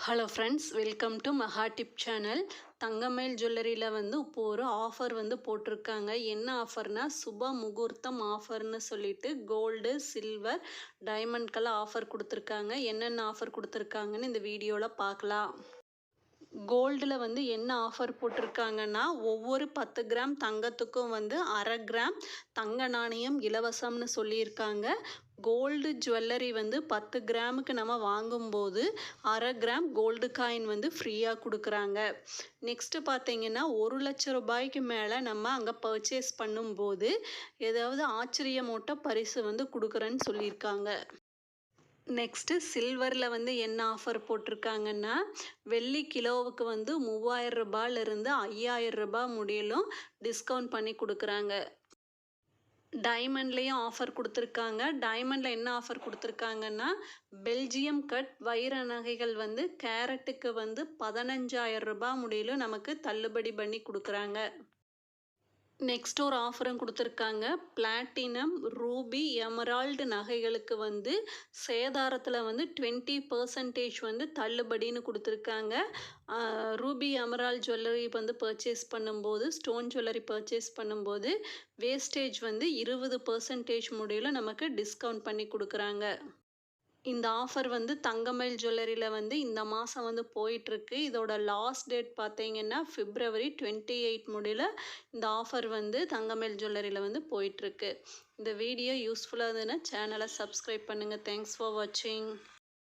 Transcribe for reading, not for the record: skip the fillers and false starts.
Hello friends, welcome to Maha tip channel. Thangamayil ஜுவல்லரியில் இப்போ ஒரு ஆஃபர் போட்டிருக்காங்க. என்ன ஆஃபர்னா சுப முகூர்த்தம் ஆஃபர்னு சொல்லிட்டு கோல்டு, சில்வர், டைமண்ட்கெல்லாம் ஆஃபர் கொடுத்துருக்காங்க. என்னென்ன ஆஃபர் கொடுத்துருக்காங்கன்னு இந்த வீடியோவில் பார்க்கலாம். கோல்டில் என்ன ஆஃபர் போட்டிருக்காங்கன்னா, ஒவ்வொரு 10 கிராம் தங்கத்துக்கும் அரை கிராம் தங்க நாணயம் இலவசம்னு சொல்லியிருக்காங்க. கோல்டு ஜுவல்லரி 10 கிராமுக்கு நம்ம வாங்கும்போது அரை கிராம் கோல்டு காயின் ஃப்ரீயாக கொடுக்குறாங்க. நெக்ஸ்ட்டு பார்த்தீங்கன்னா, 1 லட்சம் ரூபாய்க்கு மேலே நம்ம அங்கே பர்ச்சேஸ் பண்ணும்போது ஏதாவது ஆச்சரியமூட்ட பரிசு கொடுக்குறேன்னு சொல்லியிருக்காங்க. நெக்ஸ்ட்டு சில்வரில் என்ன ஆஃபர் போட்டிருக்காங்கன்னா, வெள்ளி கிலோவுக்கு 3000 ரூபாயிலிருந்து 5000 ரூபாய் முடியலும் டிஸ்கவுண்ட் பண்ணி கொடுக்குறாங்க. டைமண்ட்லேயும் ஆஃபர் கொடுத்துருக்காங்க. டைமண்டில் என்ன ஆஃபர் கொடுத்துருக்காங்கன்னா, பெல்ஜியம் கட் வைர நகைகள் கேரட்டுக்கு 15,000 ரூபாய் முடியலும் நமக்கு தள்ளுபடி பண்ணி கொடுக்குறாங்க. நெக்ஸ்ட் ஒரு ஆஃபரும் கொடுத்துருக்காங்க. பிளாட்டினம், ரூபி, எமரால்டு நகைகளுக்கு சேதாரத்தில் 20% தள்ளுபடின்னு கொடுத்துருக்காங்க. ரூபி எமரால்டு ஜுவல்லரி பர்ச்சேஸ் பண்ணும்போது, ஸ்டோன் ஜுவல்லரி பர்ச்சேஸ் பண்ணும்போது வேஸ்டேஜ் 20% முடியல நமக்கு டிஸ்கவுண்ட் பண்ணி கொடுக்குறாங்க. இந்த ஆஃபர் தங்கமயில் ஜுவல்லரியில் இந்த மாதம் போயிட்டுருக்கு. இதோட லாஸ்ட் டேட் பார்த்தீங்கன்னா February 28 முடியல இந்த ஆஃபர் தங்கமயில் ஜுவல்லரியில் போயிட்டுருக்கு. இந்த வீடியோ யூஸ்ஃபுல்லாக இருந்ததுன்னா சேனலை சப்ஸ்கிரைப் பண்ணுங்கள். தேங்க்ஸ் ஃபார் வாட்சிங்.